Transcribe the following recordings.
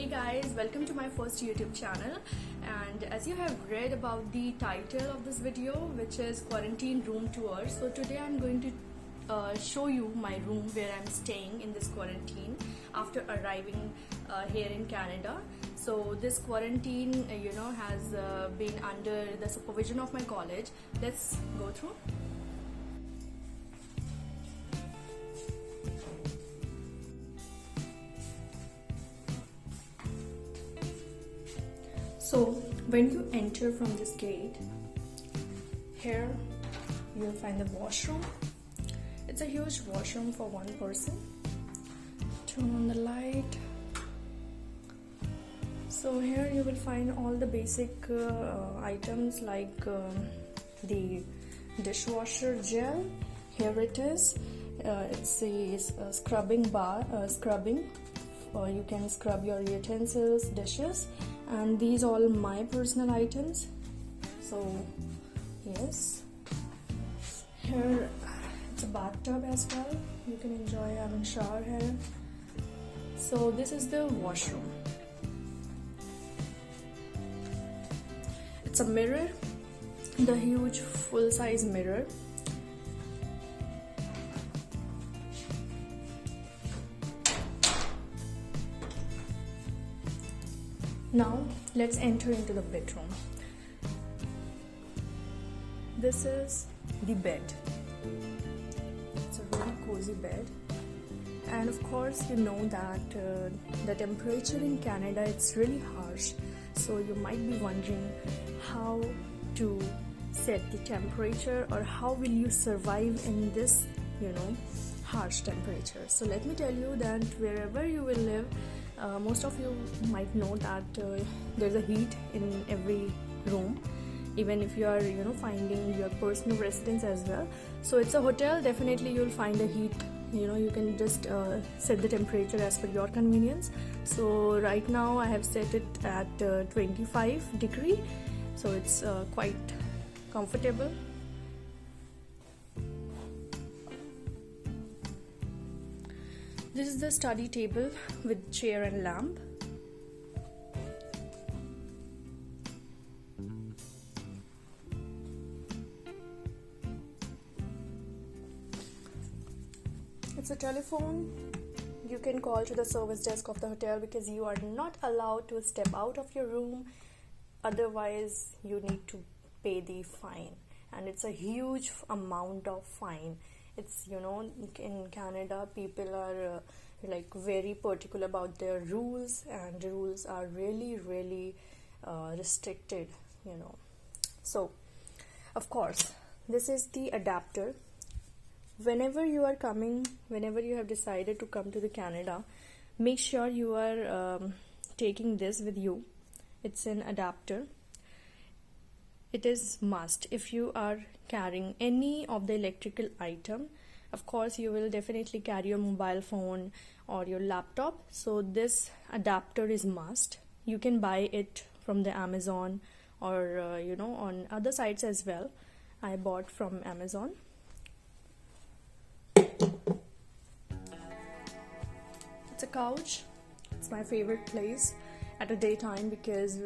Hey guys, welcome to my first YouTube channel. And as you have read about the title of this video, which is quarantine room tour, so today I'm going to show you my room where I'm staying in this quarantine after arriving here in Canada. So this quarantine has been under the supervision of my college. Let's go through. So when you enter from this gate, here you'll find the washroom. It's a huge washroom for one person. Turn on the light. So here you will find all the basic items like the dishwasher gel. Here it is. It says scrubbing bar, scrubbing. You can scrub your utensils, dishes, and these all my personal items. So yes, here it's a bathtub as well. You can enjoy having a shower here. So this is the washroom. It's a mirror, the huge full-size mirror. Now let's enter into the bedroom. This is the bed. It's a really cozy bed, and of course you know that the temperature in Canada, it's really harsh. So you might be wondering how to set the temperature, or how will you survive in this harsh temperature. So let me tell you that wherever you will live, most of you might know that there's a heat in every room, even if you are finding your personal residence as well. So it's a hotel, definitely you'll find a heat. You can just set the temperature as per your convenience. So right now I have set it at 25 degree, so it's quite comfortable. This is the study table with chair and lamp. It's a telephone. You can call to the service desk of the hotel because you are not allowed to step out of your room. Otherwise, you need to pay the fine. And it's a huge amount of fine. It's in Canada, people are very particular about their rules, and rules are really restricted. So of course this is the adapter. Whenever you have decided to come to the Canada, make sure you are taking this with you. It's an adapter. It is must if you are carrying any of the electrical item. Of course you will definitely carry your mobile phone or your laptop, so this adapter is must. You can buy it from the Amazon or on other sites as well. I bought from Amazon. It's a couch. It's my favorite place at a daytime because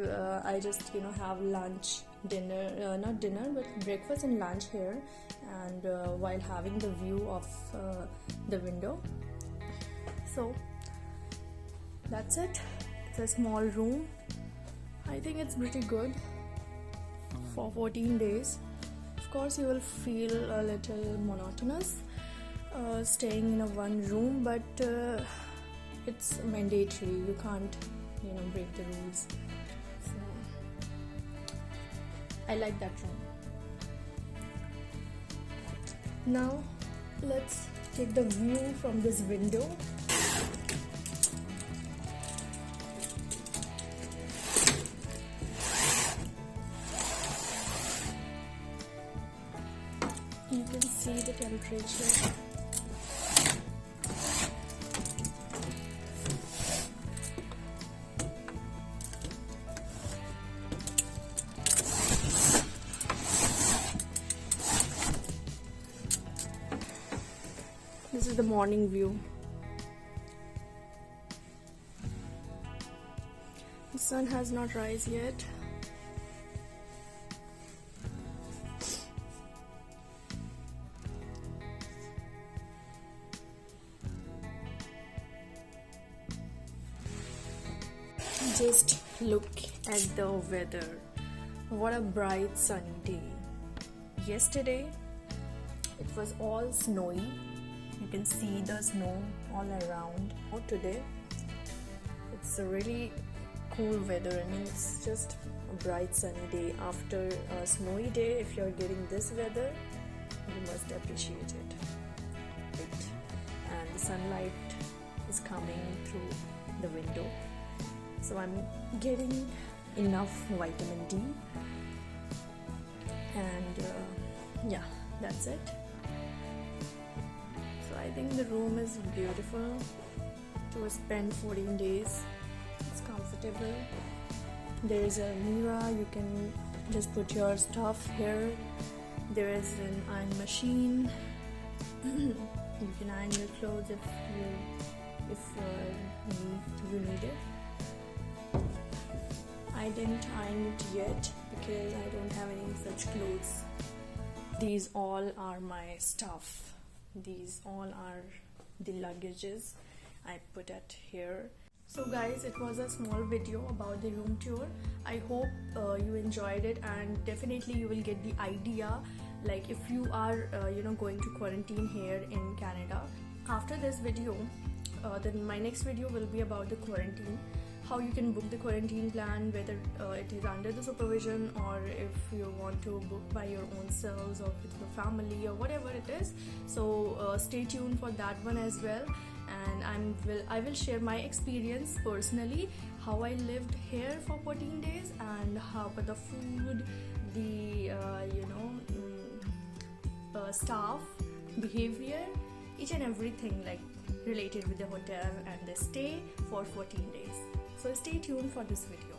I just have lunch, dinner, not dinner but breakfast and lunch here, and while having the view of the window. So that's it. It's a small room. I think it's pretty good for 14 days. Of course you will feel a little monotonous staying in a one room, but it's mandatory. You can't break the rules. So I like that room. Now let's take the view from this window. You can see the temperature. This is the morning view. The sun has not rise yet. Just look at the weather. What a bright sunny day. Yesterday it was all snowy. You can see the snow all around. Today it's a really cool weather. I mean, it's just a bright sunny day. After a snowy day, if you're getting this weather, you must appreciate it. And the sunlight is coming through the window, so I'm getting enough vitamin D, and yeah, that's it. So I think the room is beautiful to spend 14 days. It's comfortable. There is a mirror, you can just put your stuff here. There is an iron machine. You can iron your clothes if you need it. I didn't iron it yet because I don't have any such clothes. These all are my stuff. These all are the luggages I put at here. So guys, it was a small video about the room tour. I hope you enjoyed it, and definitely you will get the idea, like if you are going to quarantine here in Canada. After this video, then my next video will be about the quarantine, how you can book the quarantine plan, whether it is under the supervision or if you want to book by your own selves or with your family or whatever it is. So stay tuned for that one as well. And I will share my experience personally, how I lived here for 14 days and how about the food, the staff behavior, each and everything like related with the hotel and the stay for 14 days. So stay tuned for this video.